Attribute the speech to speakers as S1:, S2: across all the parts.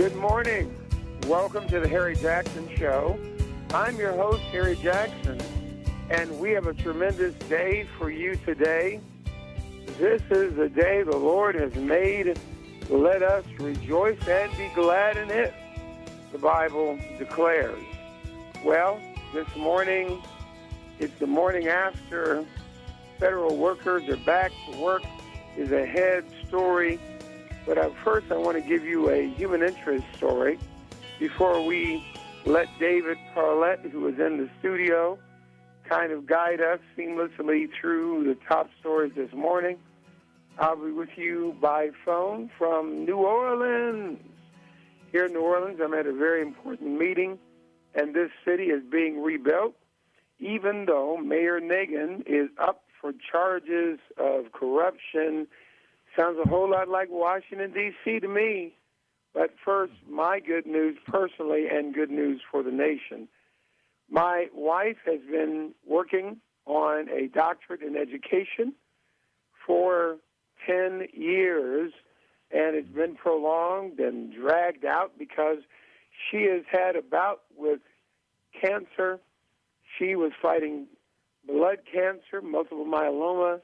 S1: Good morning. Welcome to the Harry Jackson Show. I'm your host, Harry Jackson, and we have a tremendous day for you today. This is the day the Lord has made. Let us rejoice and be glad in it, the Bible declares. Well, this morning, it's the morning after federal workers are back to work is a head story. But first, I want to give you a human interest story before we let David Parlett, who is in the studio, kind of guide us seamlessly through the top stories this morning. I'll be with you by phone from New Orleans. Here in New Orleans, I'm at a very important meeting, and this city is being rebuilt, even though Mayor Nagin is up for charges of corruption. Sounds a whole lot like Washington, D.C. to me. But first, my good news personally and good news for the nation. My wife has been working on a doctorate in education for 10 years, and it's been prolonged and dragged out because she has had a bout with cancer. She was fighting blood cancer, multiple myeloma,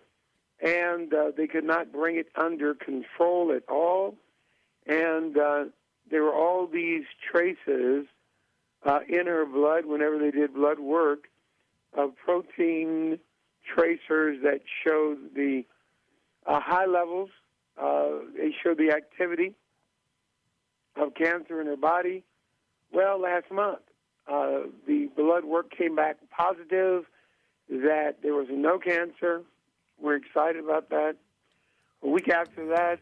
S1: and they could not bring it under control at all. And there were all these traces in her blood whenever they did blood work of protein tracers that showed the high levels. They showed the activity of cancer in her body. Well, last month, the blood work came back positive that there was no cancer. We're excited about that. A week after that,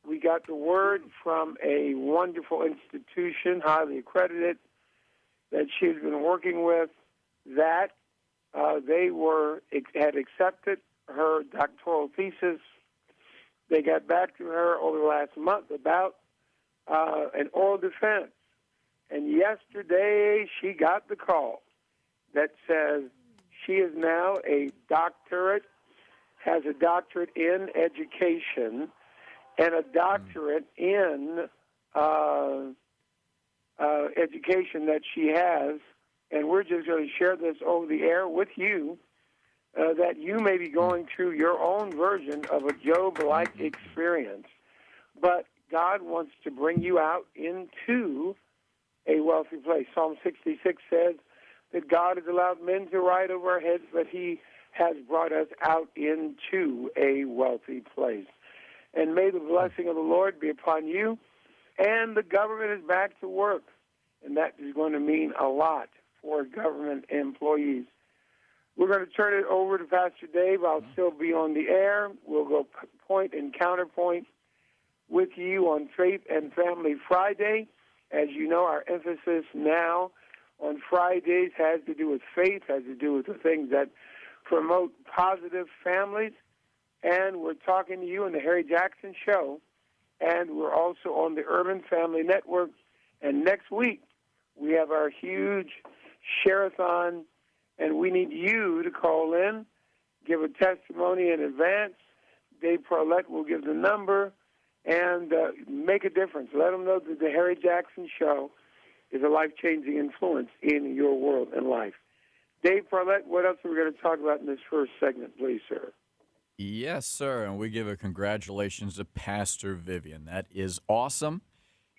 S1: we got the word from a wonderful institution, highly accredited, that she's been working with, that they had accepted her doctoral thesis. They got back to her over the last month about an oral defense. And yesterday she got the call that says she is now has a doctorate in education and a doctorate in education that she has. And we're just going to share this over the air with you, that you may be going through your own version of a Job-like experience. But God wants to bring you out into a wealthy place. Psalm 66 says that God has allowed men to ride over our heads, but he has brought us out into a wealthy place. And may the blessing of the Lord be upon you. And the government is back to work, and that is going to mean a lot for government employees. We're going to turn it over to Pastor Dave. I'll still be on the air. We'll go point and counterpoint with you on Faith and Family Friday. As you know, our emphasis now on Fridays has to do with faith, has to do with the things that promote positive families. And we're talking to you on the Harry Jackson Show. And we're also on the Urban Family Network. And next week, we have our huge share-a-thon, and we need you to call in, give a testimony in advance. Dave Parlett will give the number, and make a difference. Let them know that the Harry Jackson Show is a life-changing influence in your world and life. Dave Parlett, what else are we going to talk about in this first segment, please, sir?
S2: Yes, sir, and we give a congratulations to Pastor Vivian. That is awesome.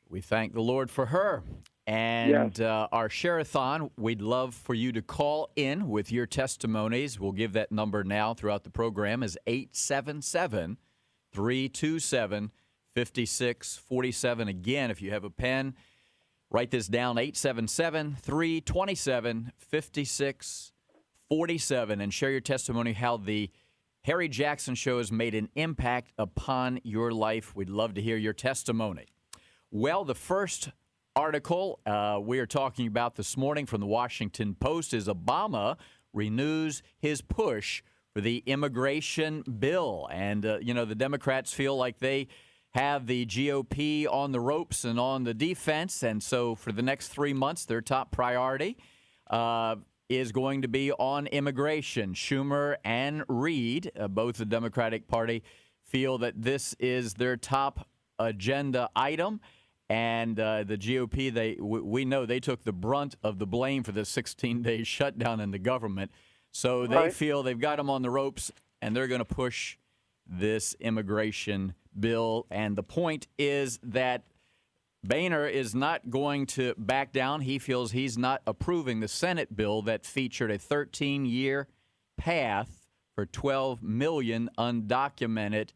S2: We thank the Lord for her. And
S1: Yes.
S2: Our share-a-thon, we'd love for you to call in with your testimonies. We'll give that number now throughout the program is 877-327-5647. Again, if you have a pen, write this down, 877-327-5647, and share your testimony how the Harry Jackson Show has made an impact upon your life. We'd love to hear your testimony. Well, the first article we are talking about this morning from the Washington Post is Obama renews his push for the immigration bill. And, the Democrats feel like they have the GOP on the ropes and on the defense. And so for the next 3 months, their top priority is going to be on immigration. Schumer and Reid, both the Democratic Party, feel that this is their top agenda item. And the GOP, we know they took the brunt of the blame for the 16-day shutdown in the government. So they
S1: Right.
S2: feel they've got them on the ropes, and they're going to push this immigration bill. And the point is that Boehner is not going to back down. He feels he's not approving the Senate bill that featured a 13-year path for 12 million undocumented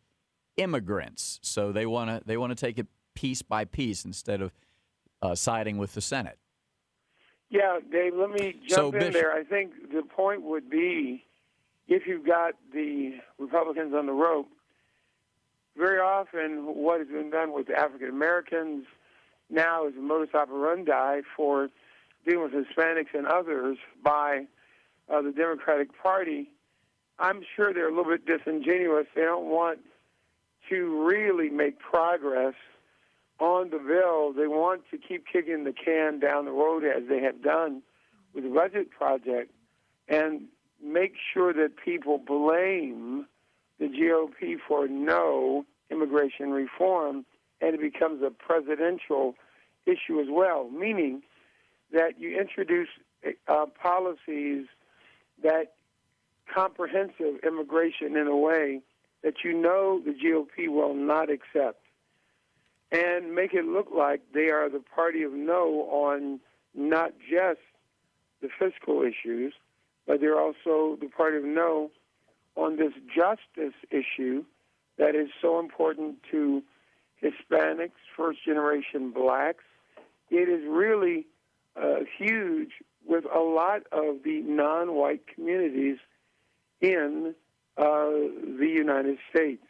S2: immigrants. So they want to take it piece by piece instead of siding with the Senate.
S1: Yeah, Dave, let me jump in there. I think the point would be, if you've got the Republicans on the rope, very often what has been done with African Americans now is a modus operandi for dealing with Hispanics and others by the Democratic Party. I'm sure they're a little bit disingenuous. They don't want to really make progress on the bill. They want to keep kicking the can down the road as they have done with the budget project and make sure that people blame the GOP for no immigration reform, and it becomes a presidential issue as well, meaning that you introduce policies that comprehensive immigration in a way that you know the GOP will not accept, and make it look like they are the party of no on not just the fiscal issues, but they're also the party of no on this justice issue that is so important to Hispanics, first-generation blacks. It is really huge with a lot of the non-white communities in the United States.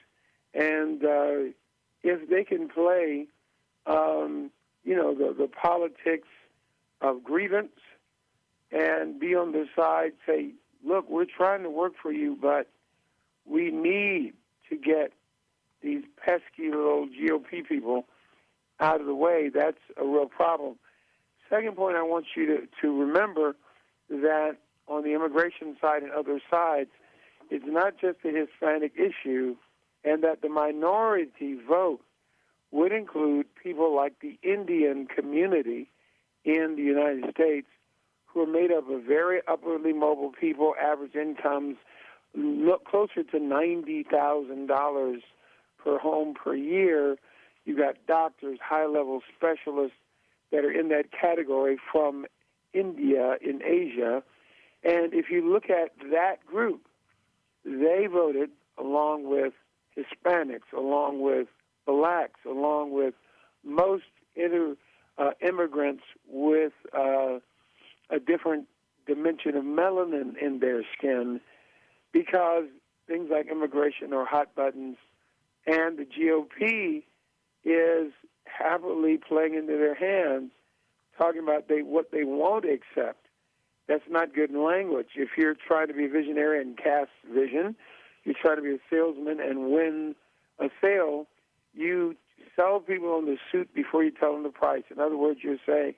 S1: And if they can play, the politics of grievance and be on the side, say, look, we're trying to work for you, but we need to get these pesky little GOP people out of the way, that's a real problem. Second point, I want you to remember that on the immigration side and other sides, it's not just a Hispanic issue, and that the minority vote would include people like the Indian community in the United States, who are made up of very upwardly mobile people, average incomes look closer to $90,000 per home per year. You've got doctors, high-level specialists that are in that category from India in Asia. And if you look at that group, they voted along with Hispanics, along with blacks, along with most immigrants with a different dimension of melanin in their skin, because things like immigration are hot buttons, and the GOP is happily playing into their hands, talking about what they won't accept. That's not good language. If you're trying to be a visionary and cast vision, you try to be a salesman and win a sale, you sell people on the suit before you tell them the price. In other words, you say,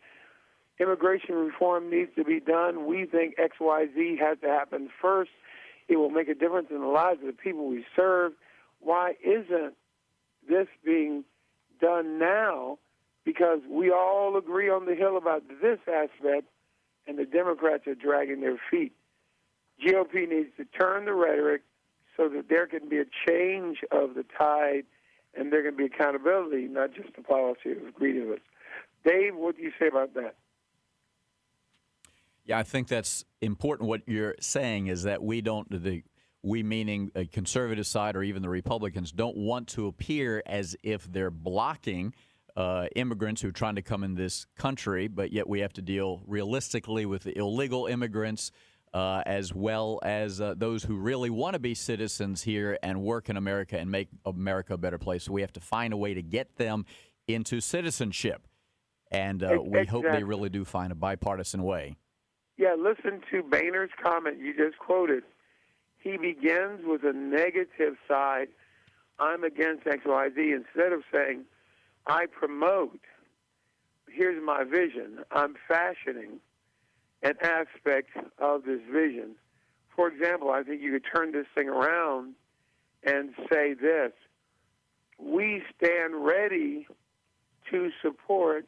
S1: immigration reform needs to be done. We think XYZ has to happen first. It will make a difference in the lives of the people we serve. Why isn't this being done now? Because we all agree on the Hill about this aspect, and the Democrats are dragging their feet. GOP needs to turn the rhetoric so that there can be a change of the tide, and there can be accountability, not just the policy of greediness. Dave, what do you say about that?
S2: Yeah, I think that's important. What you're saying is that we meaning a conservative side or even the Republicans, don't want to appear as if they're blocking immigrants who are trying to come in this country, but yet we have to deal realistically with the illegal immigrants as well as those who really want to be citizens here and work in America and make America a better place. So we have to find a way to get them into citizenship. And we hope they really do find a bipartisan way.
S1: Yeah, listen to Boehner's comment you just quoted. He begins with a negative side. I'm against XYZ, instead of saying, I promote, here's my vision. I'm fashioning an aspect of this vision. For example, I think you could turn this thing around and say this: we stand ready to support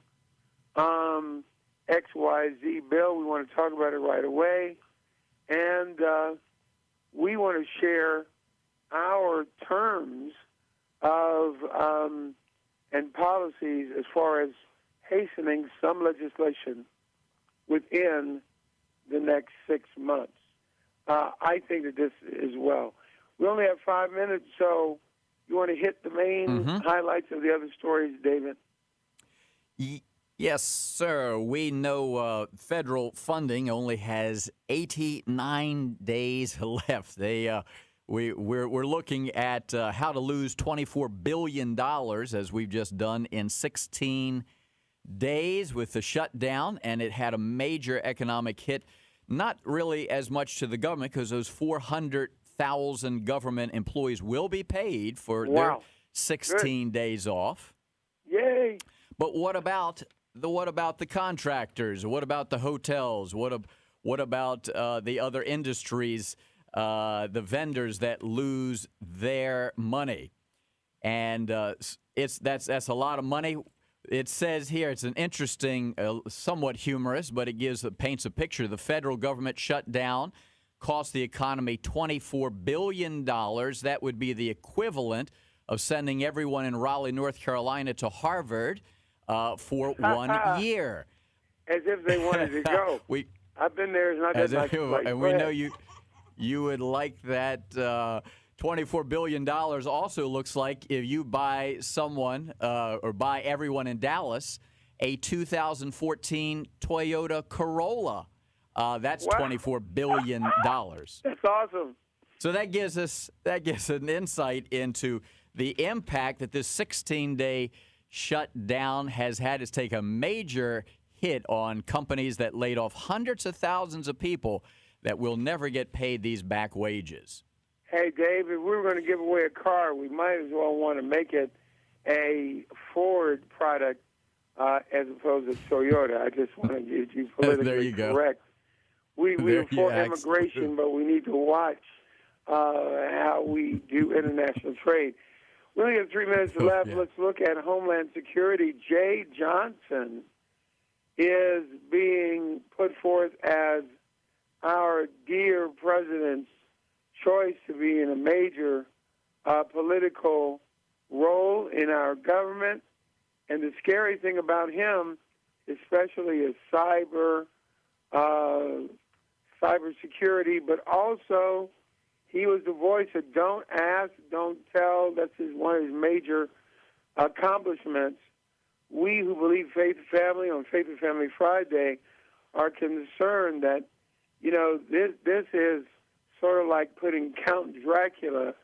S1: XYZ bill. We want to talk about it right away. And we want to share our terms of and policies as far as hastening some legislation within the next 6 months. I think that this is well. We only have 5 minutes, so you want to hit the main highlights of the other stories, David?
S2: Yes, sir. We know federal funding only has 89 days left. We're looking at how to lose $24 billion, as we've just done, in 16 days with the shutdown, and it had a major economic hit, not really as much to the government because those 400,000 government employees will be paid for their 16 days off.
S1: Yay!
S2: But what about the contractors? What about the hotels? What about the other industries, the vendors that lose their money? And that's a lot of money. It says here, it's an interesting, somewhat humorous, but it paints a picture. The federal government shutdown cost the economy $24 billion. That would be the equivalent of sending everyone in Raleigh, North Carolina to Harvard for 1 year.
S1: As if they wanted to go. I've been there. It's not that
S2: and we know you would like that. $24 billion also looks like if you buy someone or buy everyone in Dallas a 2014 Toyota Corolla. That's $24 billion.
S1: That's awesome.
S2: So that gives an insight into the impact that this 16-day shutdown has had. It's taken a major hit on companies that laid off hundreds of thousands of people that will never get paid these back wages.
S1: Hey, Dave, if we were going to give away a car, we might as well want to make it a Ford product as opposed to Toyota. I just want to get you politically correct. We are for immigration, but we need to watch how we do international trade. We only have 3 minutes left. Let's look at Homeland Security. Jay Johnson is being put forth as our dear president's choice to be in a major political role in our government. And the scary thing about him, especially, is cybersecurity, but also he was the voice of don't ask, don't tell. That's one of his major accomplishments. We who believe Faith and Family on Faith and Family Friday are concerned that, this is sort of like putting Count Dracula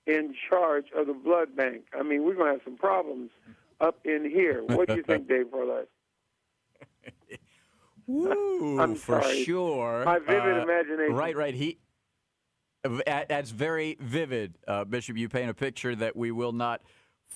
S1: in charge of the blood bank. I mean, we're going to have some problems up in here. What do you think, Dave Barlett?
S2: I'm for
S1: sorry.
S2: Sure.
S1: My vivid imagination.
S2: Right. That's very vivid, Bishop. You paint a picture that we will not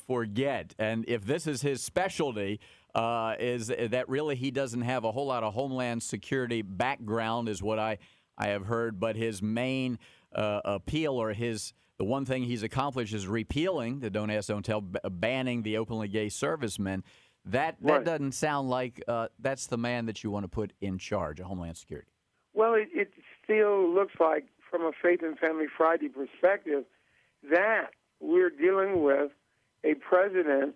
S2: forget. And if this is his specialty, is that really he doesn't have a whole lot of Homeland Security background, is what I have heard. But his main appeal, or the one thing he's accomplished, is repealing the Don't Ask, Don't Tell, banning the openly gay servicemen. That doesn't sound like that's the man that you want to put in charge of Homeland Security.
S1: Well, it still looks like, from a Faith and Family Friday perspective, that we're dealing with a president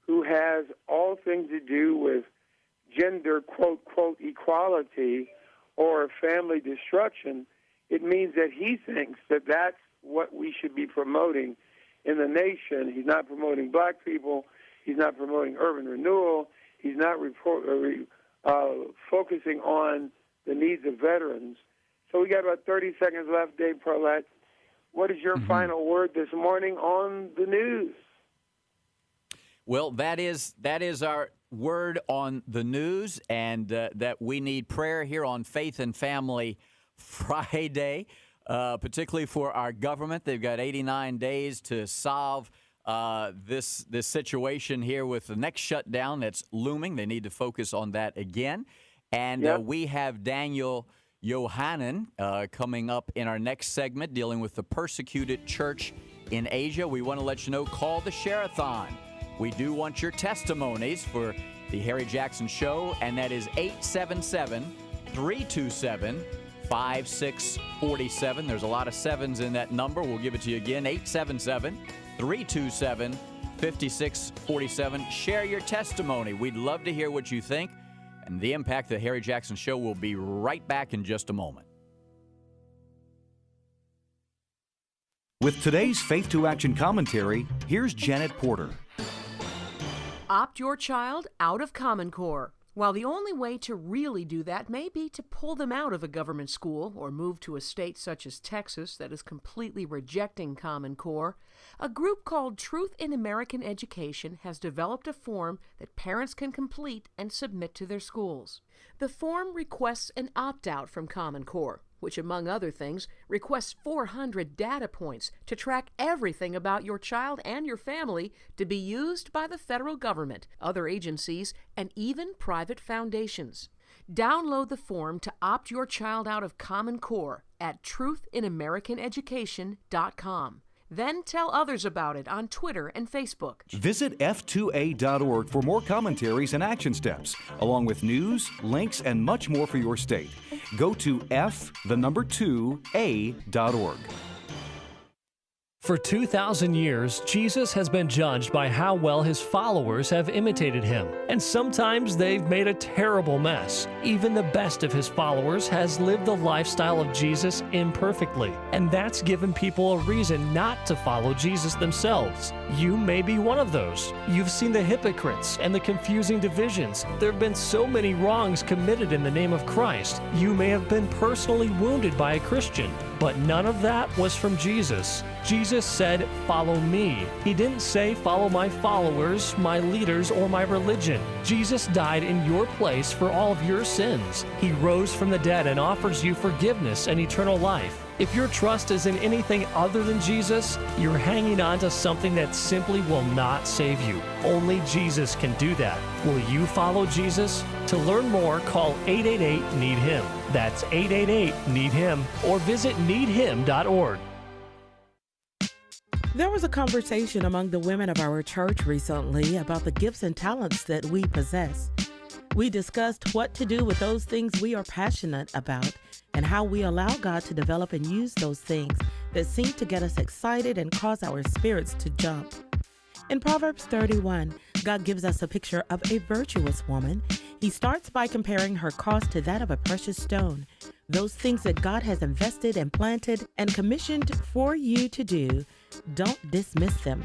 S1: who has all things to do with gender, quote, quote, equality or family destruction. It means that he thinks that that's what we should be promoting in the nation. He's not promoting black people. He's not promoting urban renewal. He's not focusing on the needs of veterans. So we got about 30 seconds left, Dave Perlette. What is your final word this morning on the news?
S2: Well, that is our word on the news, and that we need prayer here on Faith and Family Friday, particularly for our government. They've got 89 days to solve this situation here with the next shutdown that's looming. They need to focus on that again. And we have Daniel Yohannan coming up in our next segment, dealing with the persecuted church in Asia. We want to let you know, call the Share-a-thon. We do want your testimonies for the Harry Jackson Show, and that is 877-327-5647. There's a lot of sevens in that number. We'll give it to you again, 877-327-5647. Share your testimony. We'd love to hear what you think, and the impact of the Harry Jackson Show. Will be right back in just a moment.
S3: With today's Faith to Action commentary, here's Janet Porter.
S4: Opt your child out of Common Core. While the only way to really do that may be to pull them out of a government school or move to a state such as Texas that is completely rejecting Common Core, a group called Truth in American Education has developed a form that parents can complete and submit to their schools. The form requests an opt-out from Common Core, which, among other things, requests 400 data points to track everything about your child and your family to be used by the federal government, other agencies, and even private foundations. Download the form to opt your child out of Common Core at truthinamericaneducation.com. Then tell others about it on Twitter and Facebook.
S3: Visit f2a.org for more commentaries and action steps, along with news, links, and much more for your state. Go to f2a.org.
S5: For 2,000 years, Jesus has been judged by how well his followers have imitated him. And sometimes they've made a terrible mess. Even the best of his followers has lived the lifestyle of Jesus imperfectly. And that's given people a reason not to follow Jesus themselves. You may be one of those. You've seen the hypocrites and the confusing divisions. There have been so many wrongs committed in the name of Christ. You may have been personally wounded by a Christian. But none of that was from Jesus. Jesus said, "Follow me." He didn't say, "Follow my followers, my leaders, or my religion." Jesus died in your place for all of your sins. He rose from the dead and offers you forgiveness and eternal life. If your trust is in anything other than Jesus, you're hanging on to something that simply will not save you. Only Jesus can do that. Will you follow Jesus? To learn more, call 888-NEED-HIM. That's 888-NEED-HIM, or visit needhim.org.
S6: There was a conversation among the women of our church recently about the gifts and talents that we possess. We discussed what to do with those things we are passionate about and how we allow God to develop and use those things that seem to get us excited and cause our spirits to jump. In Proverbs 31, God gives us a picture of a virtuous woman. He starts by comparing her cost to that of a precious stone. Those things that God has invested and planted and commissioned for you to do, don't dismiss them.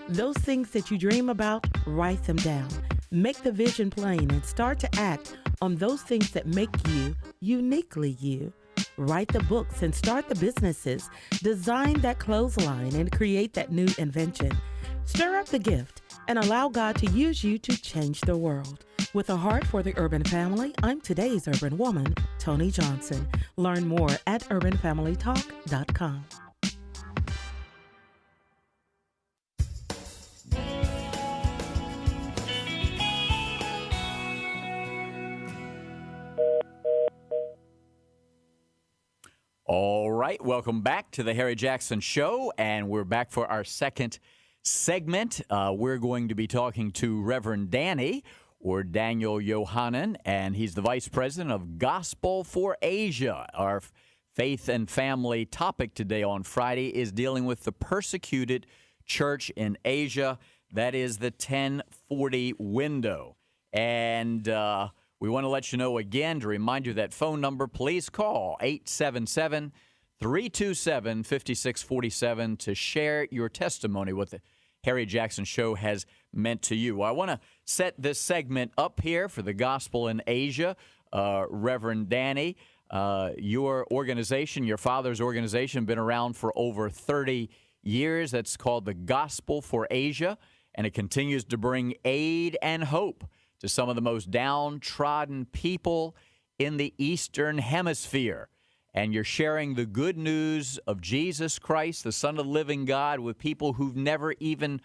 S6: Those things that you dream about, write them down. Make the vision plain and start to act on those things that make you uniquely you. Write the books and start the businesses. Design that clothesline and create that new invention. Stir up the gift and allow God to use you to change the world. With a heart for the urban family, I'm today's urban woman, Tony Johnson. Learn more at urbanfamilytalk.com.
S2: All right, welcome back to the Harry Jackson Show, and we're back for our second segment. We're going to be talking to Reverend Danny, or Daniel Yohannan, and he's the Vice President of Gospel for Asia. Our faith and family topic today on Friday is dealing with the persecuted church in Asia. That is the 1040 window. And we want to let you know again, to remind you that phone number, please call 877-327-5647 to share your testimony, what the Harry Jackson Show has meant to you. I want to set this segment up here for the Gospel in Asia. Reverend Danny, your organization, your father's organization, been around for over 30 years. That's called the Gospel for Asia, and it continues to bring aid and hope to some of the most downtrodden people in the Eastern Hemisphere. And you're sharing the good news of Jesus Christ, the Son of the living God, with people who've never even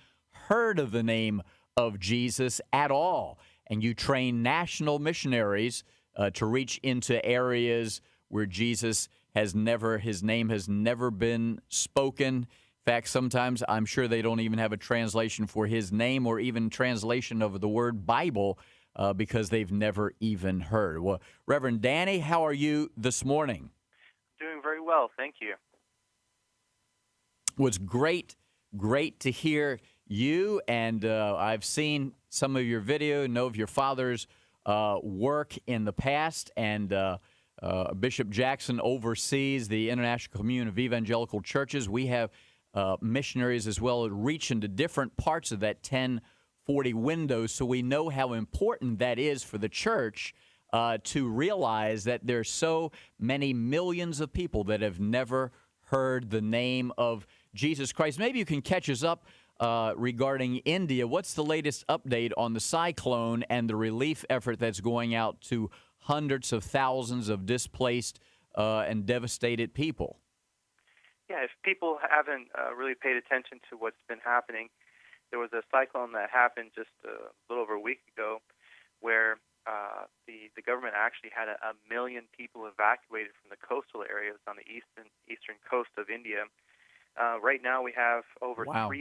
S2: heard of the name of Jesus at all. And you train national missionaries to reach into areas where his name has never been spoken. In fact, sometimes I'm sure they don't even have a translation for his name or even translation of the word Bible because they've never even heard. Well, Reverend Danny, how are you this morning?
S7: Doing very well, thank you.
S2: Was great to hear you, and I've seen some of your video, know of your father's work in the past, and Bishop Jackson oversees the International Communion of Evangelical Churches. We have missionaries as well reach into different parts of that 1040 window, so we know how important that is for the church to realize that there's so many millions of people that have never heard the name of Jesus Christ. Maybe you can catch us up regarding India. What's the latest update on the cyclone and the relief effort that's going out to hundreds of thousands of displaced and devastated people?
S7: Yeah, if people haven't really paid attention to what's been happening, there was a cyclone that happened just a little over a week ago where the government actually had a million people evacuated from the coastal areas on the eastern coast of India. Right now we have over 300,000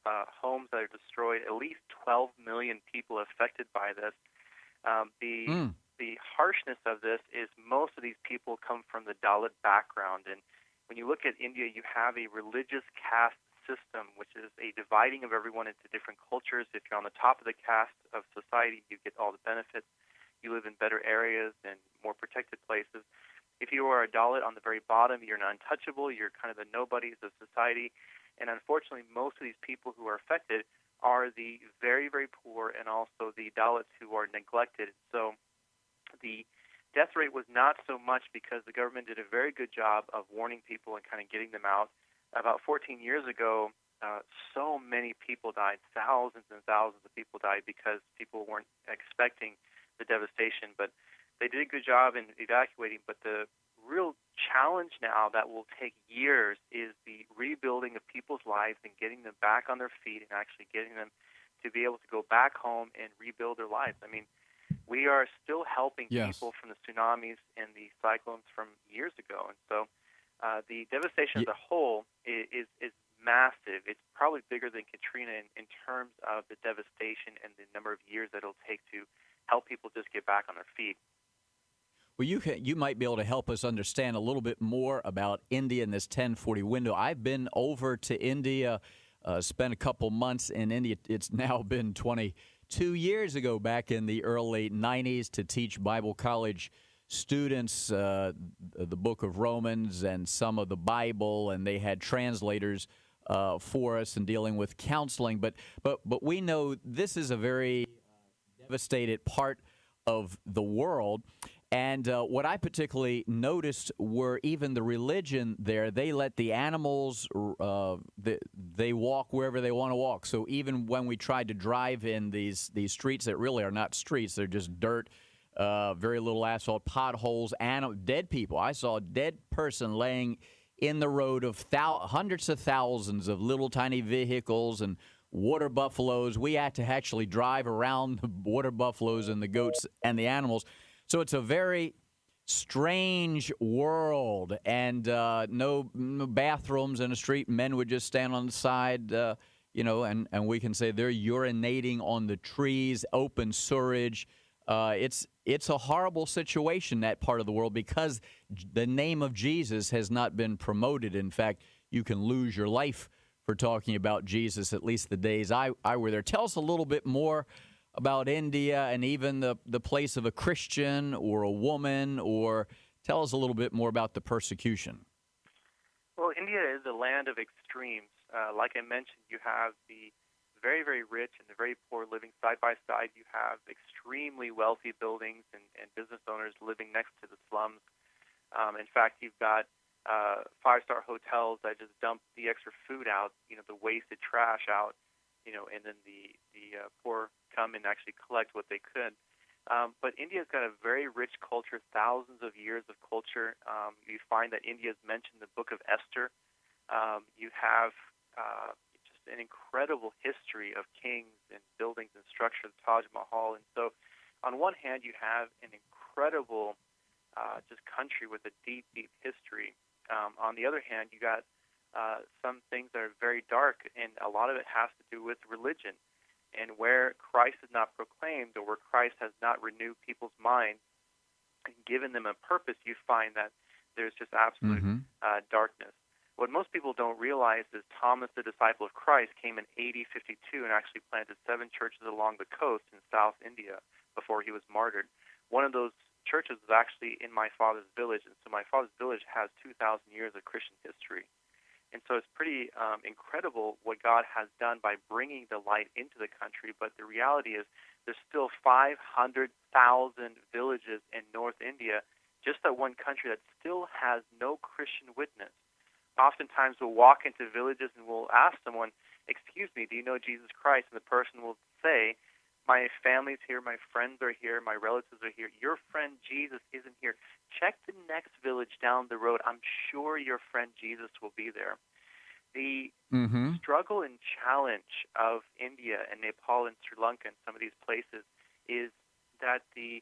S7: homes that are destroyed, at least 12 million people affected by this. The harshness of this is most of these people come from the Dalit background. And when you look at India, you have a religious caste system, which is a dividing of everyone into different cultures. If you're on the top of the caste of society, you get all the benefits. You live in better areas and more protected places. If you are a Dalit on the very bottom, you're an untouchable. You're kind of the nobodies of society. And unfortunately, most of these people who are affected are the very, very poor and also the Dalits who are neglected. So the death rate was not so much because the government did a very good job of warning people and kind of getting them out. About 14 years ago, so many people died. Thousands and thousands of people died because people weren't expecting the devastation. But they did a good job in evacuating. But the real challenge now that will take years is the rebuilding of people's lives and getting them back on their feet and actually getting them to be able to go back home and rebuild their lives. I mean, we are still helping people from the tsunamis and the cyclones from years ago. And so the devastation as a whole is massive. It's probably bigger than Katrina in terms of the devastation and the number of years that it'll take to help people just get back on their feet.
S2: Well, you might be able to help us understand a little bit more about India in this 1040 window. I've been over to India, spent a couple months in India. It's now been 22 years ago, back in the early 90s, to teach Bible college students the book of Romans and some of the Bible, and they had translators for us in dealing with counseling. But we know this is a very devastated part of the world. And what I particularly noticed were even the religion there. They let the animals, they walk wherever they want to walk. So even when we tried to drive in these streets that really are not streets, they're just dirt, very little asphalt, potholes, dead people. I saw a dead person laying in the road of hundreds of thousands of little tiny vehicles and water buffaloes. We had to actually drive around the water buffaloes and the goats and the animals. So it's a very strange world, and no bathrooms in the street. Men would just stand on the side, and we can say they're urinating on the trees, open sewage. It's a horrible situation, that part of the world, because the name of Jesus has not been promoted. In fact, you can lose your life for talking about Jesus, at least the days I were there. Tell us a little bit more about India and even the place of a Christian or a woman, or tell us a little bit more about the persecution.
S7: Well, India is a land of extremes. Like I mentioned, you have the very, very rich and the very poor living side by side. You have extremely wealthy buildings and business owners living next to the slums. In fact, you've got five-star hotels that just dump the extra food out, the wasted trash out, and then the poor come and actually collect what they could. But India's got a very rich culture, thousands of years of culture. You find that India's mentioned in the book of Esther. You have just an incredible history of kings and buildings and structure, the Taj Mahal. And so on one hand, you have an incredible just country with a deep, deep history. On the other hand, you got some things that are very dark, and a lot of it has to do with religion. And where Christ is not proclaimed, or where Christ has not renewed people's minds and given them a purpose, you find that there's just absolute darkness. What most people don't realize is Thomas, the disciple of Christ, came in AD 52 and actually planted 7 churches along the coast in South India before he was martyred. One of those churches was actually in my father's village, and so my father's village has 2,000 years of Christian history. And so it's pretty incredible what God has done by bringing the light into the country, but the reality is there's still 500,000 villages in North India, just that one country, that still has no Christian witness. Oftentimes we'll walk into villages and we'll ask someone, "Excuse me, do you know Jesus Christ?" And the person will say, "My family's here, my friends are here, my relatives are here. Your friend Jesus isn't here. Check the next village down the road. I'm sure your friend Jesus will be there." The struggle and challenge of India and Nepal and Sri Lanka and some of these places is that the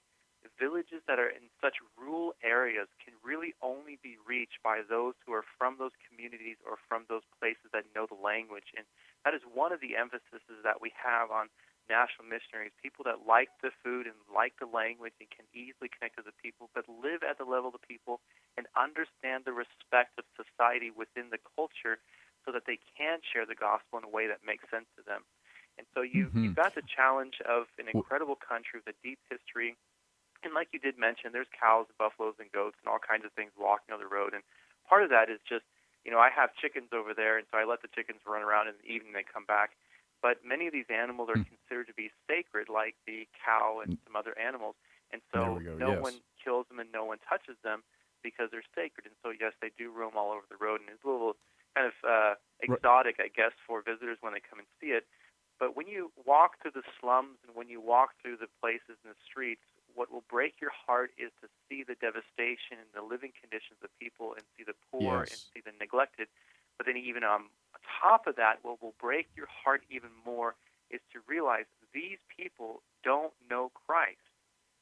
S7: villages that are in such rural areas can really only be reached by those who are from those communities or from those places that know the language. And that is one of the emphases that we have on national missionaries, people that like the food and like the language and can easily connect to the people, but live at the level of the people and understand the respect of society within the culture so that they can share the gospel in a way that makes sense to them. And so you've got the challenge of an incredible country with a deep history. And like you did mention, there's cows and buffaloes and goats and all kinds of things walking on the road. And part of that is just, I have chickens over there, and so I let the chickens run around in the evening, they come back. But many of these animals are considered to be sacred, like the cow and some other animals. And so no one kills them and no one touches them because they're sacred. And so, yes, they do roam all over the road. And it's a little kind of exotic, I guess, for visitors when they come and see it. But when you walk through the slums and when you walk through the places and the streets, what will break your heart is to see the devastation and the living conditions of people and see the poor and see the neglected. But then even on top of that, what will break your heart even more is to realize these people don't know Christ.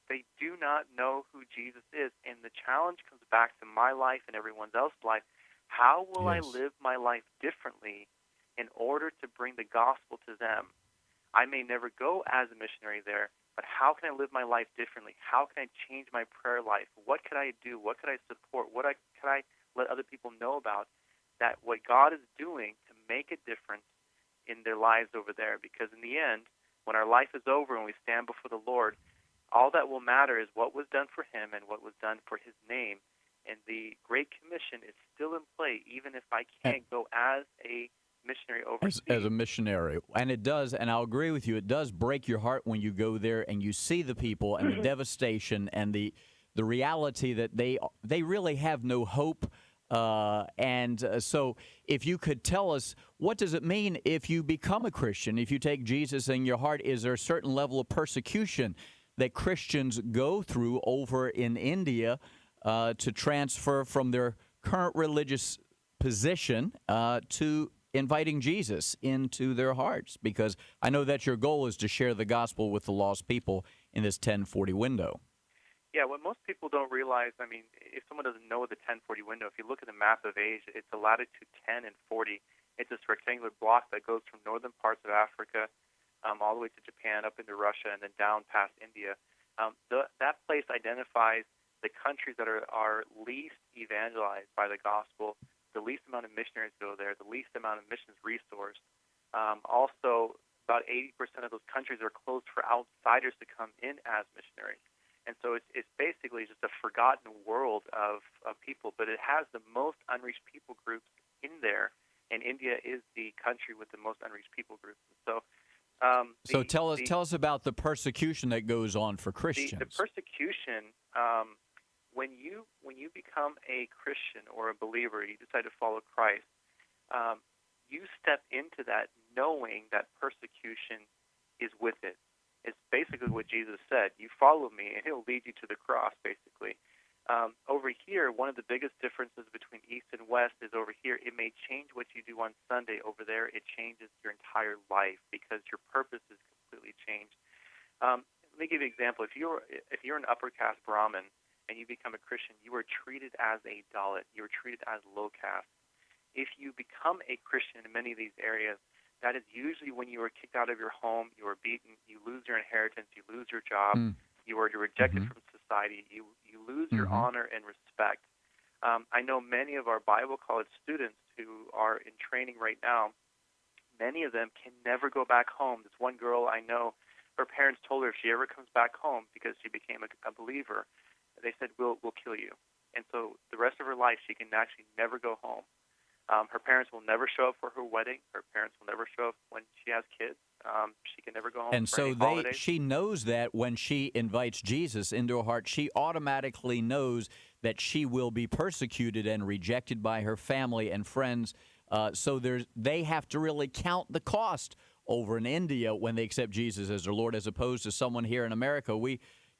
S7: They do not know who Jesus is. And the challenge comes back to my life and everyone else's life. How will I live my life differently in order to bring the gospel to them? I may never go as a missionary there, but how can I live my life differently? How can I change my prayer life? What could I do? What could I support? Could I let other people know about that what God is doing to make a difference in their lives over there? Because in the end, when our life is over and we stand before the Lord, all that will matter is what was done for Him and what was done for His name. And the Great Commission is still in play, even if I can't go as a missionary overseas.
S2: As a missionary. And it does, and I'll agree with you, it does break your heart when you go there and you see the people and the devastation and the reality that they really have no hope. So if you could tell us, what does it mean if you become a Christian, if you take Jesus in your heart? Is there a certain level of persecution that Christians go through over in India to transfer from their current religious position to inviting Jesus into their hearts? Because I know that your goal is to share the gospel with the lost people in this 1040 window.
S7: Yeah, what most people don't realize, if someone doesn't know the 1040 window, if you look at the map of Asia, it's a latitude 10 and 40. It's this rectangular block that goes from northern parts of Africa all the way to Japan, up into Russia, and then down past India. That place identifies the countries that are least evangelized by the gospel, the least amount of missionaries go there, the least amount of missions resourced. Also, about 80% of those countries are closed for outsiders to come in as missionaries. And so it's basically just a forgotten world of people, but it has the most unreached people groups in there, and India is the country with the most unreached people groups. So
S2: tell us about the persecution that goes on for Christians.
S7: The persecution, when you become a Christian or a believer, you decide to follow Christ, you step into that knowing that persecution is with it. It's basically what Jesus said. You follow me, and He'll lead you to the cross, basically. Over here, one of the biggest differences between East and West is over here, it may change what you do on Sunday. Over there, it changes your entire life because your purpose is completely changed. Let me give you an example. If you're an upper caste Brahmin and you become a Christian, you are treated as a Dalit. You are treated as low caste. if you become a Christian in many of these areas, that is usually when you are kicked out of your home, you are beaten, you lose your inheritance, you lose your job, you are rejected from society, you lose your honor and respect. I know many of our Bible college students who are in training right now, many of them can never go back home. This one girl I know, her parents told her if she ever comes back home because she became a believer, they said, we'll kill you. And so the rest of her life, she can actually never go home. Her parents will never show up for her wedding. Her parents will never show up when she has kids. She can never go home
S2: and
S7: for
S2: so
S7: any holidays.
S2: she knows that when she invites Jesus into her heart, she automatically knows that she will be persecuted and rejected by her family and friends. So they have to really count the cost over in India when they accept Jesus as their Lord, as opposed to someone here in America.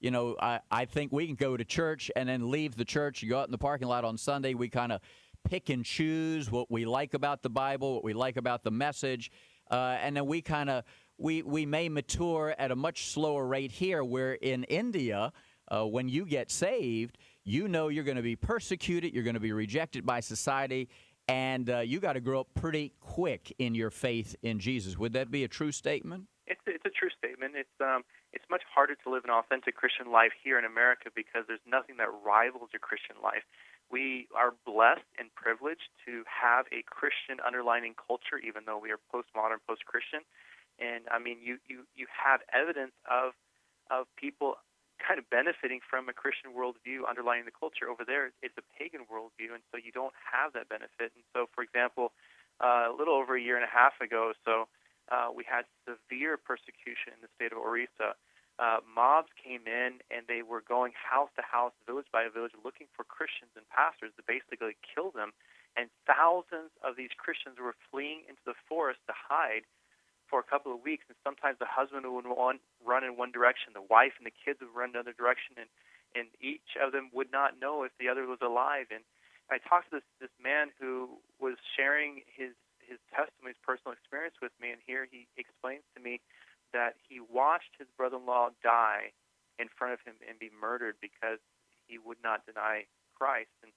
S2: I think we can go to church and then leave the church. You go out in the parking lot on Sunday. We kind of pick and choose what we like about the Bible, what we like about the message, and then we may mature at a much slower rate here, where in India, when you get saved, you know you're going to be persecuted, you're going to be rejected by society, and you got to grow up pretty quick in your faith in Jesus. Would that be a true statement?
S7: It's a true statement. It's much harder to live an authentic Christian life here in America because there's nothing that rivals your Christian life. We are blessed and privileged to have a Christian underlining culture, even though we are postmodern, post-Christian. And I mean, you have evidence of people kind of benefiting from a Christian worldview underlying the culture. Over there, it's a pagan worldview, and so you don't have that benefit. And so, for example, a little over a year and a half ago, we had severe persecution in the state of Orissa. Mobs came in, and they were going house to house, village by village, looking for Christians and pastors to basically kill them. And thousands of these Christians were fleeing into the forest to hide for a couple of weeks. And sometimes the husband would run in one direction, the wife and the kids would run another direction, and each of them would not know if the other was alive. And I talked to this man who was sharing his testimony, his personal experience with me, and here he explains to me that he watched his brother-in-law die in front of him and be murdered because he would not deny Christ. And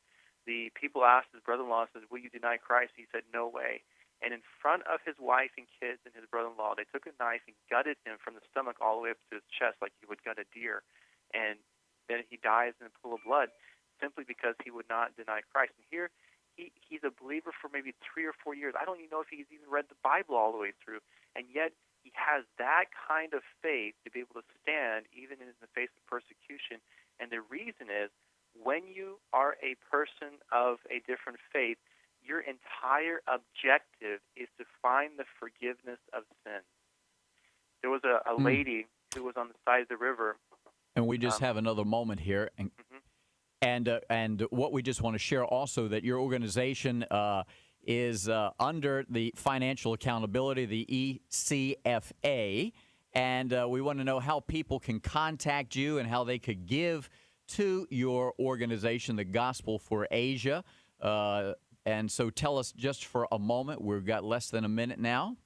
S7: the people asked his brother-in-law, says, will you deny Christ? He said, no way. And in front of his wife and kids and his brother-in-law, they took a knife and gutted him from the stomach all the way up to his chest like you would gut a deer. And then he dies in a pool of blood simply because he would not deny Christ. And here he's a believer for maybe 3 or 4 years. I don't even know if he's even read the Bible all the way through. And yet he has that kind of faith to be able to stand even in the face of persecution. And the reason is, when you are a person of a different faith, your entire objective is to find the forgiveness of sins. There was a lady who was on the side of the river.
S2: And we just have another moment here. And what we just want to share also, that your organization is under the financial accountability, the ECFA, and we want to know how people can contact you and how they could give to your organization, the Gospel for Asia. And so tell us just for a moment. We've got less than a minute now.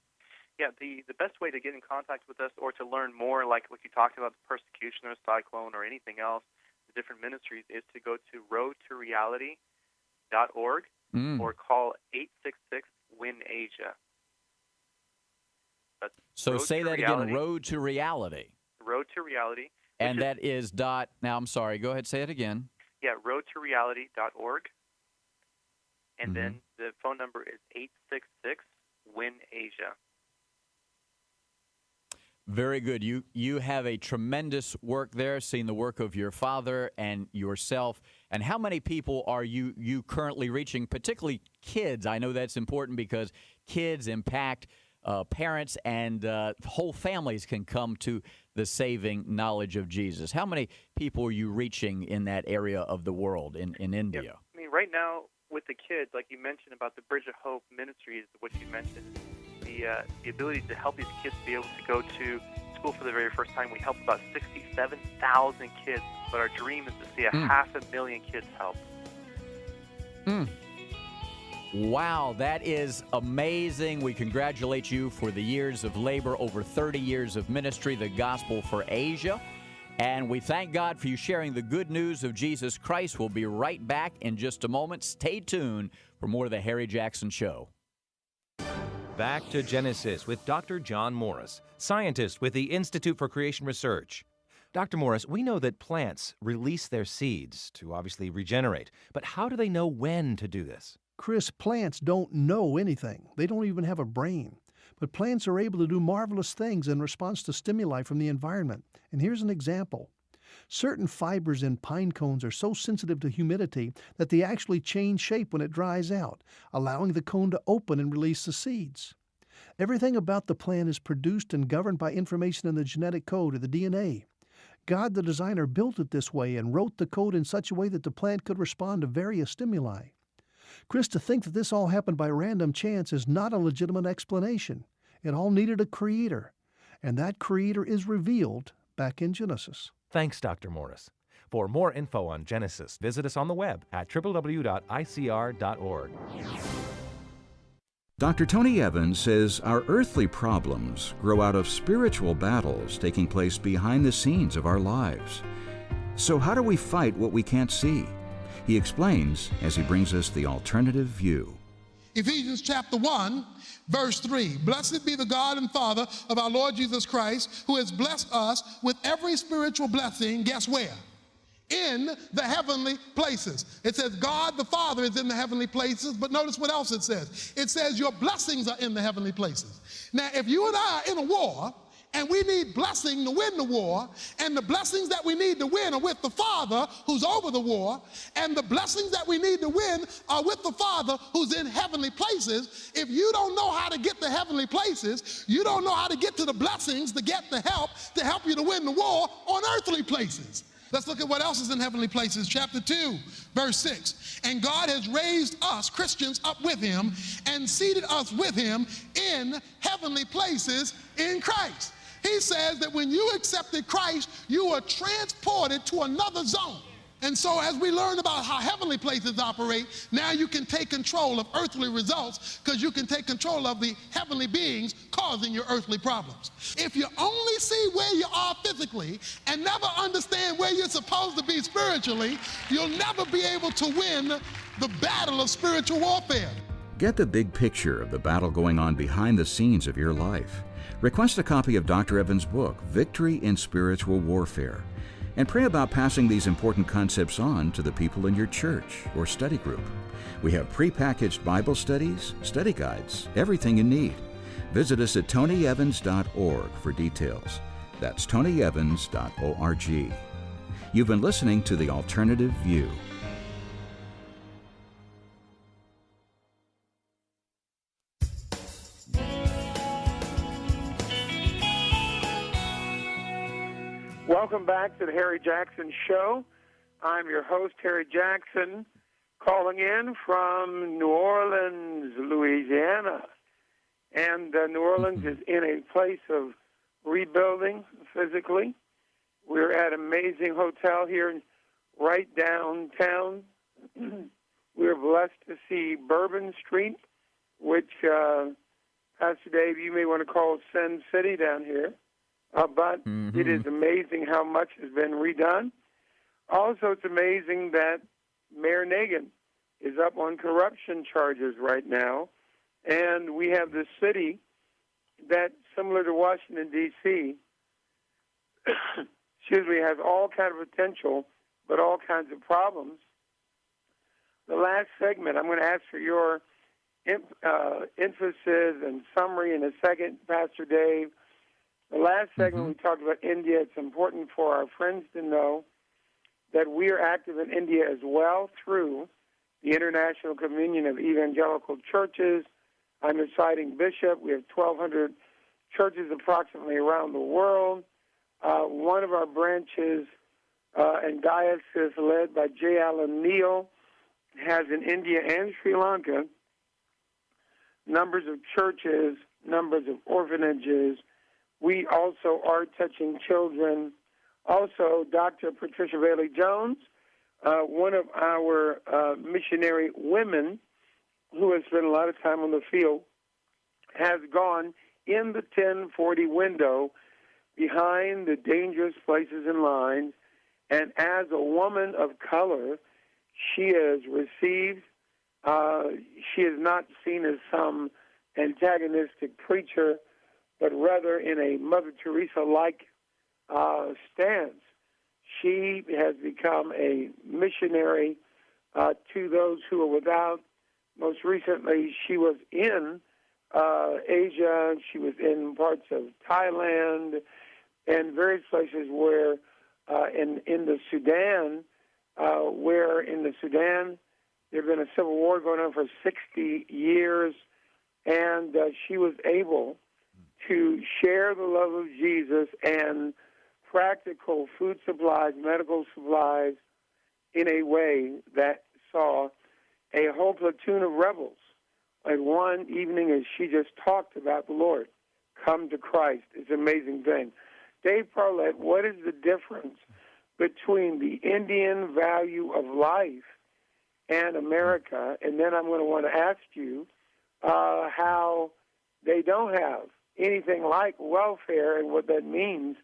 S7: Yeah, the best way to get in contact with us or to learn more, like what you talked about, the persecution or cyclone or anything else, the different ministries, is to go to roadtoreality.org or call 866-WIN-ASIA.
S2: So say that again, Road to Reality.
S7: Road to Reality.
S2: And that is now I'm sorry, go ahead, say it again.
S7: Yeah, roadtoreality.org. And then the phone number is 866-WIN-ASIA.
S2: Very good. You have a tremendous work there, seeing the work of your father and yourself. And how many people are you currently reaching, particularly kids? I know that's important because kids impact parents, and whole families can come to the saving knowledge of Jesus. How many people are you reaching in that area of the world, in India?
S7: Yeah. I mean, right now with the kids, like you mentioned about the Bridge of Hope Ministries, what you mentioned, the ability to help these kids be able to go to school for the very first time. We helped about 67,000 kids, but our dream is to see 500,000 kids helped.
S2: Wow, that is amazing. We congratulate you for the years of labor, over 30 years of ministry, the Gospel for Asia. And we thank God for you sharing the good news of Jesus Christ. We'll be right back in just a moment. Stay tuned for more of the Harry Jackson Show.
S8: Back to Genesis with Dr. John Morris, scientist with the Institute for Creation Research. Dr. Morris, we know that plants release their seeds to obviously regenerate, but how do they know when to do this?
S9: Chris, plants don't know anything. They don't even have a brain. But plants are able to do marvelous things in response to stimuli from the environment. And here's an example. Certain fibers in pine cones are so sensitive to humidity that they actually change shape when it dries out, allowing the cone to open and release the seeds. Everything about the plant is produced and governed by information in the genetic code, or the DNA. God, the designer, built it this way and wrote the code in such a way that the plant could respond to various stimuli. Chris, to think that this all happened by random chance is not a legitimate explanation. It all needed a creator, and that creator is revealed back in Genesis.
S8: Thanks, Dr. Morris. For more info on Genesis, visit us on the web at www.icr.org.
S3: Dr. Tony Evans says our earthly problems grow out of spiritual battles taking place behind the scenes of our lives. So how do we fight what we can't see? He explains as he brings us the alternative view.
S10: Ephesians chapter 1, verse 3. Blessed be the God and Father of our Lord Jesus Christ, who has blessed us with every spiritual blessing, guess where? In the heavenly places. It says God the Father is in the heavenly places, but notice what else it says. It says your blessings are in the heavenly places. Now, if you and I are in a war, and we need blessing to win the war, and the blessings that we need to win are with the Father who's over the war, and the blessings that we need to win are with the Father who's in heavenly places. If you don't know how to get to heavenly places, you don't know how to get to the blessings to get the help to help you to win the war on earthly places. Let's look at what else is in heavenly places. Chapter 2, verse 6. And God has raised us, Christians, up with him and seated us with him in heavenly places in Christ. He says that when you accepted Christ, you were transported to another zone. And so as we learn about how heavenly places operate, now you can take control of earthly results because you can take control of the heavenly beings causing your earthly problems. If you only see where you are physically and never understand where you're supposed to be spiritually, you'll never be able to win the battle of spiritual warfare.
S3: Get the big picture of the battle going on behind the scenes of your life. Request a copy of Dr. Evans' book, Victory in Spiritual Warfare, and pray about passing these important concepts on to the people in your church or study group. We have prepackaged Bible studies, study guides, everything you need. Visit us at tonyevans.org for details. That's tonyevans.org. You've been listening to The Alternative View.
S1: Welcome back to the Harry Jackson Show. I'm your host, Harry Jackson, calling in from New Orleans, Louisiana. And New Orleans is in a place of rebuilding physically. We're at an amazing hotel here right downtown. We're blessed to see Bourbon Street, which, Pastor Dave, you may want to call Sin City down here. But it is amazing how much has been redone. Also, it's amazing that Mayor Nagin is up on corruption charges right now. And we have this city that, similar to Washington, D.C., has all kind of potential, but all kinds of problems. The last segment, I'm going to ask for your emphasis and summary in a second, Pastor Dave. The last segment we talked about India. It's important for our friends to know that we are active in India as well through the International Communion of Evangelical Churches. I'm a citing bishop. We have 1,200 churches approximately around the world. One of our branches in diocese led by J. Allen Neal has in India and Sri Lanka numbers of churches, numbers of orphanages. We also are touching children. Also, Dr. Patricia Bailey-Jones, one of our missionary women who has spent a lot of time on the field, has gone in the 1040 window behind the dangerous places and lines. And as a woman of color, she has received, she is not seen as some antagonistic preacher, but rather in a Mother Teresa-like stance. She has become a missionary to those who are without. Most recently, she was in Asia. She was in parts of Thailand and various places where in the Sudan, there's been a civil war going on for 60 years, and she was able to share the love of Jesus and practical food supplies, medical supplies, in a way that saw a whole platoon of rebels. And one evening, as she just talked about the Lord, come to Christ. It's an amazing thing. Dave Parlett, what is the difference between the Indian value of life and America? And then I'm going to want to ask you how they don't have anything like welfare and what that means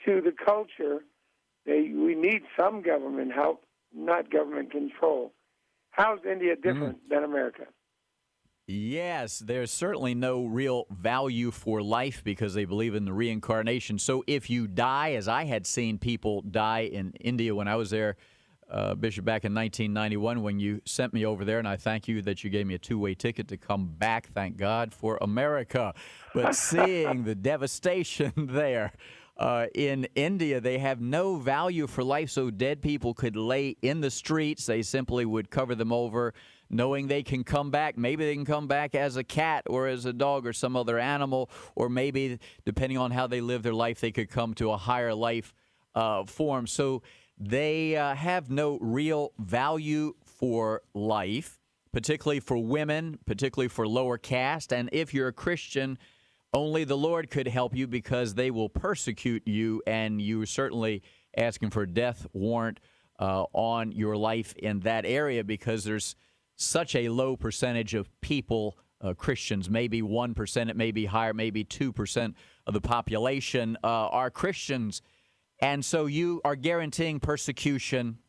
S1: to the culture. We need some government help, not government control. How's India different than America?
S2: Yes, there's certainly no real value for life because they believe in the reincarnation. So if you die, as I had seen people die in India when I was there, Bishop, back in 1991 when you sent me over there, and I thank you that you gave me a two-way ticket to come back, thank God, for America. But seeing the devastation there in India, they have no value for life, so dead people could lay in the streets. They simply would cover them over, knowing they can come back. Maybe they can come back as a cat or as a dog or some other animal, or maybe, depending on how they live their life, they could come to a higher life form. So they have no real value for life, particularly for women, particularly for lower caste. And if you're a Christian, only the Lord could help you because they will persecute you, and you're certainly asking for a death warrant on your life in that area because there's such a low percentage of people, Christians, maybe 1%, it may be higher, maybe 2% of the population are Christians. And so you are guaranteeing persecution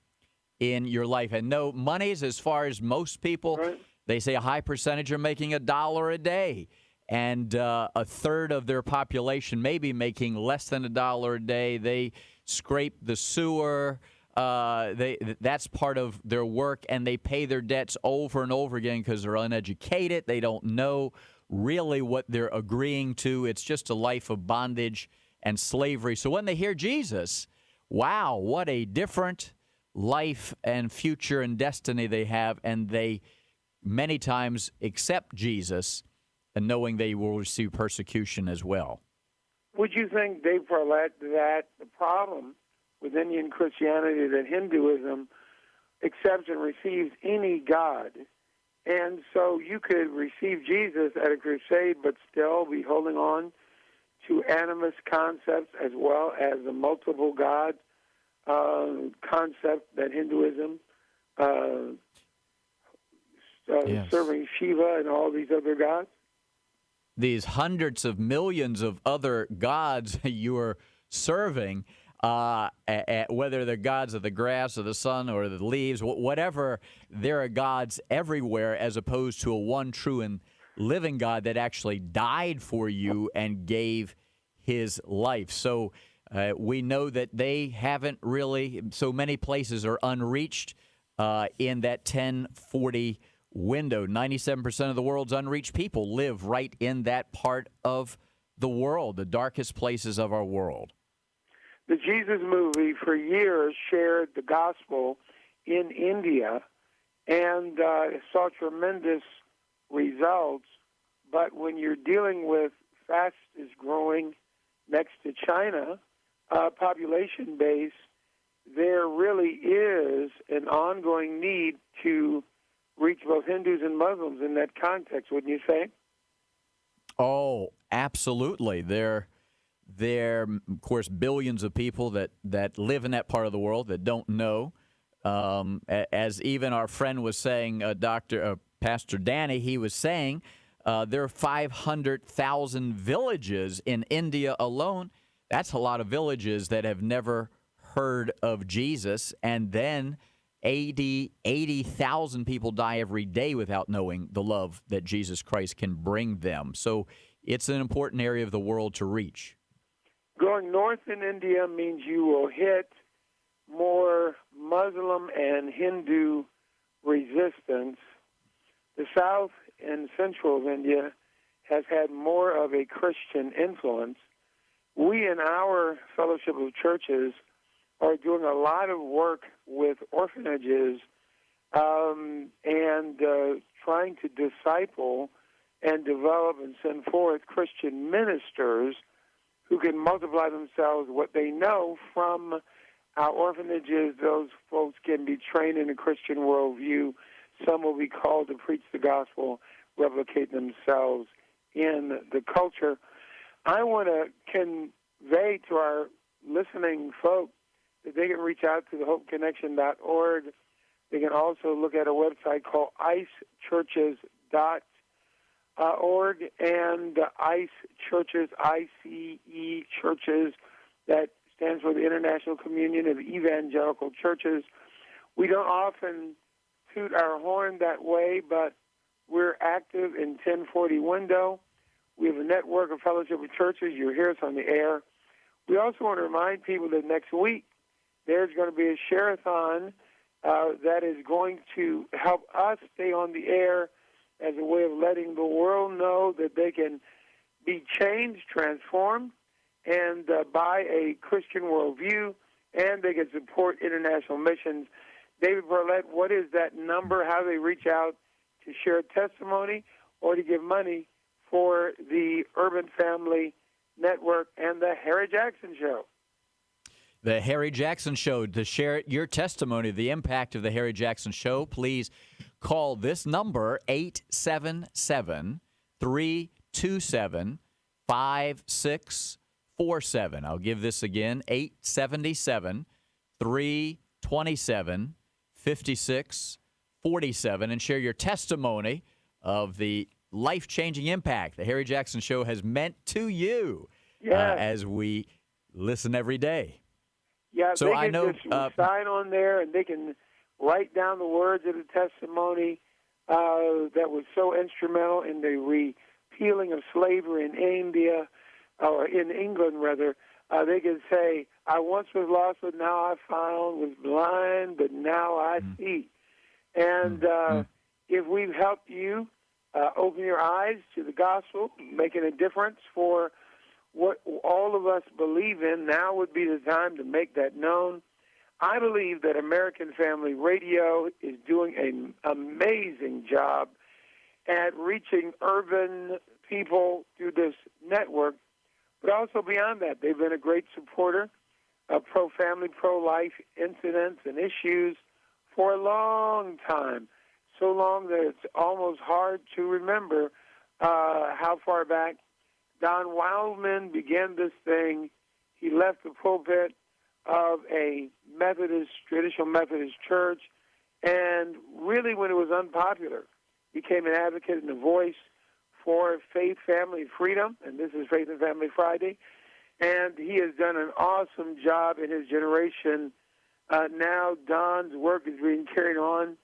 S2: in your life. And no monies, as far as most people, right. They say a high percentage are making $1 a day. And a third of their population may be making less than $1 a day. They scrape the sewer. That's part of their work, and they pay their debts over and over again because they're uneducated. They don't know really what they're agreeing to. It's just a life of bondage and slavery. So when they hear Jesus, wow, what a different life and future and destiny they have, and they many times accept Jesus and knowing they will receive persecution as well.
S1: Would you think, Dave Parlett, that the problem with Indian Christianity that Hinduism accepts and receives any God, and so you could receive Jesus at a crusade but still be holding on to animist concepts as well as the multiple God concept that Hinduism,
S2: yes.
S1: Serving Shiva and all these other gods?
S2: These hundreds of millions of other gods you're serving, whether they're gods of the grass or the sun or the leaves, whatever, there are gods everywhere as opposed to a one true and living God that actually died for you and gave his life. So we know that they haven't really, so many places are unreached in that 1040 window. 97% of the world's unreached people live right in that part of the world, the darkest places of our world.
S1: The Jesus movie for years shared the gospel in India and saw tremendous results. But when you're dealing with fastest growing next to China population base, there really is an ongoing need to reach both Hindus and Muslims in that context, wouldn't you say?
S2: Oh, absolutely. There are, of course, billions of people that live in that part of the world that don't know. As even our friend was saying, Pastor Danny, he was saying there are 500,000 villages in India alone That's a lot of villages that have never heard of Jesus, and then 80,000 people die every day without knowing the love that Jesus Christ can bring them. So it's an important area of the world to reach.
S1: Going north in India means you will hit more Muslim and Hindu resistance. The south and central of India has had more of a Christian influence. We in our fellowship of churches are doing a lot of work with orphanages and trying to disciple and develop and send forth Christian ministers who can multiply themselves what they know from our orphanages. Those folks can be trained in a Christian worldview. Some will be called to preach the gospel, replicate themselves in the culture. I want to convey to our listening folk that they can reach out to the hopeconnection.org. They can also look at a website called icechurches.org and ICE Churches, ICE Churches, that stands for the International Communion of Evangelical Churches. We don't often toot our horn that way, but we're active in 1040 window. We have a network of fellowship of churches. You hear us on the air. We also want to remind people that next week there's going to be a share-a-thon that is going to help us stay on the air as a way of letting the world know that they can be changed, transformed, and by a Christian worldview, and they can support international missions. David Barlett, what is that number? How do they reach out to share testimony or to give money for the Urban Family Network and the Harry Jackson Show?
S2: The Harry Jackson Show. To share your testimony of the impact of the Harry Jackson Show, please call this number, 877-327-5647. I'll give this again, 877-327-5647, and share your testimony of the life-changing impact the Harry Jackson Show has meant to you as we listen every day.
S1: Yeah,
S2: so
S1: they
S2: I
S1: can
S2: know,
S1: just sign on there, and they can write down the words of the testimony that was so instrumental in the repealing of slavery in India, or in England, rather. They can say, I once was lost, but now I found, was blind, but now I see. And if we've helped you open your eyes to the gospel, making a difference for what all of us believe in, now would be the time to make that known. I believe that American Family Radio is doing an amazing job at reaching urban people through this network, but also beyond that. They've been a great supporter of pro-family, pro-life incidents and issues for a long time, so long that it's almost hard to remember how far back Don Wildman began this thing. He left the pulpit of a Methodist, traditional Methodist church, and really when it was unpopular, became an advocate and a voice for faith, family, freedom, and this is Faith and Family Friday. And he has done an awesome job in his generation. Now Don's work is being carried on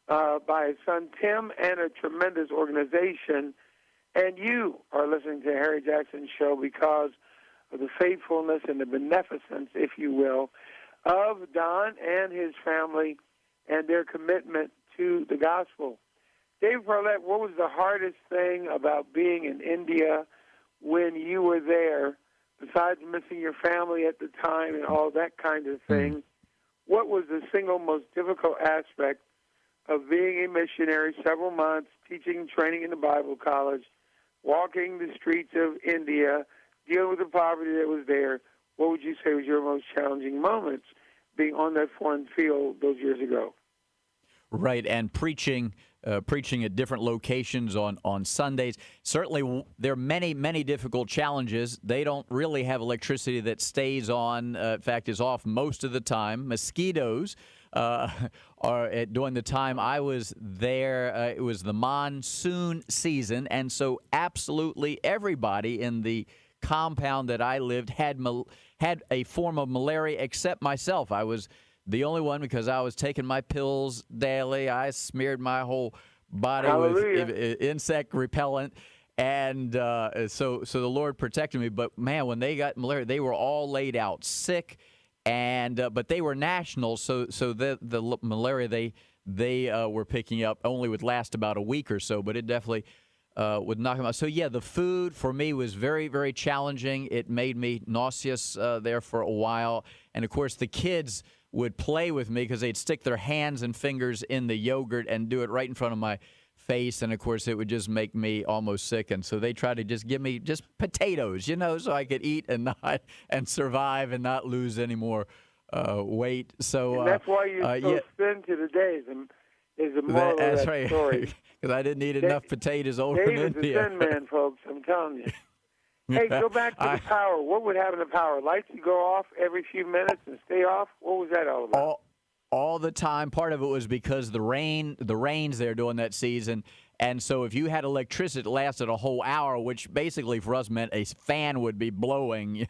S1: by his son Tim and a tremendous organization. And you are listening to Harry Jackson Show because of the faithfulness and the beneficence, if you will, of Don and his family and their commitment to the gospel. Dave Parlett, what was the hardest thing about being in India when you were there, besides missing your family at the time and all that kind of thing? What was the single most difficult aspect of being a missionary, several months, teaching, training in the Bible college, walking the streets of India, dealing with the poverty that was there? What would you say was your most challenging moments being on that foreign field those years ago?
S2: Right, and preaching at different locations on Sundays. Certainly, there are many, many difficult challenges. They don't really have electricity that stays on. In fact, is off most of the time. Mosquitoes during the time I was there, it was the monsoon season, and so absolutely everybody in the compound that I lived had a form of malaria except myself. I was the only one because I was taking my pills daily. I smeared my whole body
S1: Hallelujah.
S2: with insect repellent. And so the Lord protected me. But, man, when they got malaria, they were all laid out sick. And but they were national, so the malaria they were picking up only would last about a week or so, but it definitely would knock them out. So, yeah, the food for me was very, very challenging. It made me nauseous there for a while. And, of course, the kids would play with me because they'd stick their hands and fingers in the yogurt and do it right in front of my face. And, of course, it would just make me almost sick. And so they tried to just give me just potatoes, so I could eat and survive and not lose any more weight. So
S1: and that's why you're so thin to the days. Is the moral of
S2: that's
S1: that
S2: right.
S1: story.
S2: Because I didn't eat enough potatoes over in
S1: Dave is
S2: India.
S1: a thin man, folks. I'm telling you. Hey, go back to the power. What would happen to power? Lights would go off every few minutes and stay off? What was that all about?
S2: All the time. Part of it was because the rains there during that season. And so if you had electricity that lasted a whole hour, which basically for us meant a fan would be blowing,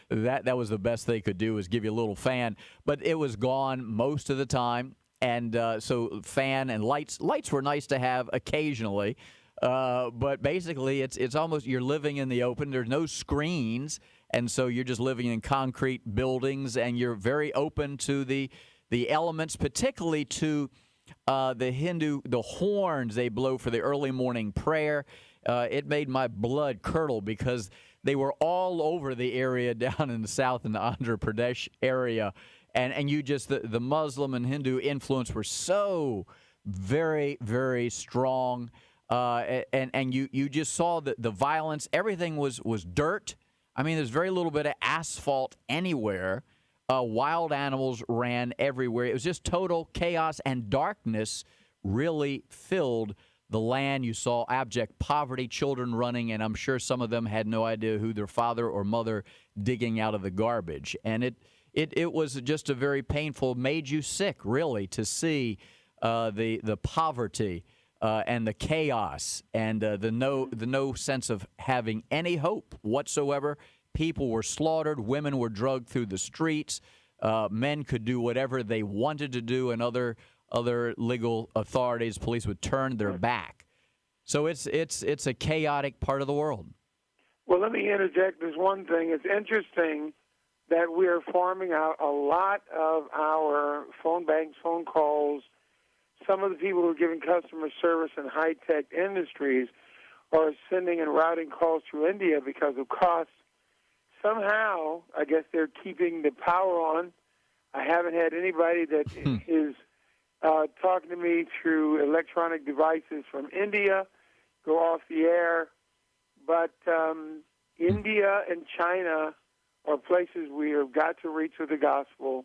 S2: that was the best they could do was give you a little fan. But it was gone most of the time. And so fan and lights were nice to have occasionally. But basically it's almost you're living in the open. There's no screens. And so you're just living in concrete buildings and you're very open to the elements, particularly to the horns they blow for the early morning prayer. It made my blood curdle because they were all over the area down in the south in the Andhra Pradesh area. And you just, the Muslim and Hindu influence were so very, very strong. And you just saw the violence. Everything was dirt. I mean, there's very little bit of asphalt anywhere. Wild animals ran everywhere. It was just total chaos, and darkness really filled the land. You saw abject poverty, children running, and I'm sure some of them had no idea who their father or mother digging out of the garbage. And it was just a very painful, made you sick, really, to see the poverty and the chaos and the no sense of having any hope whatsoever. People were slaughtered. Women were dragged through the streets. Men could do whatever they wanted to do, and other legal authorities, police would turn their back. So it's a chaotic part of the world.
S1: Well, let me interject this one thing. It's interesting that we are farming out a lot of our phone banks, phone calls. Some of the people who are giving customer service in high-tech industries are sending and routing calls through India because of costs. Somehow, I guess they're keeping the power on. I haven't had anybody that is talking to me through electronic devices from India go off the air. But India and China are places we have got to reach with the gospel.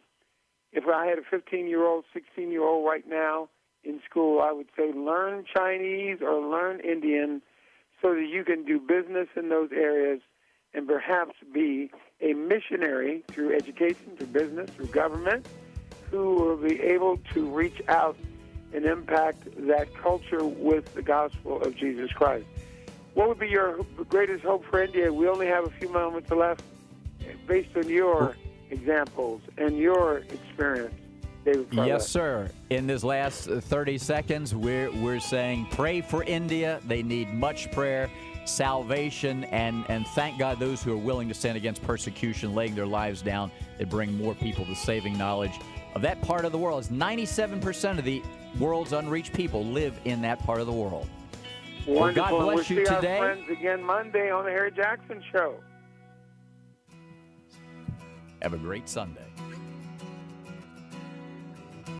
S1: If I had a 15-year-old, 16-year-old right now in school, I would say learn Chinese or learn Indian so that you can do business in those areas and perhaps be a missionary through education, through business, through government, who will be able to reach out and impact that culture with the gospel of Jesus Christ. What would be your greatest hope for India? We only have a few moments left. Based on your examples and your experience, David Carla.
S2: Yes, sir. In this last 30 seconds, we're saying pray for India. They need much prayer, salvation, and thank God those who are willing to stand against persecution, laying their lives down, they bring more people to saving knowledge of that part of the world. As 97% of the world's unreached people live in that part of the world.
S1: Wonderful.
S2: Well, God bless you
S1: we'll see
S2: today.
S1: our friends again Monday on the Harry Jackson Show.
S2: Have a great Sunday.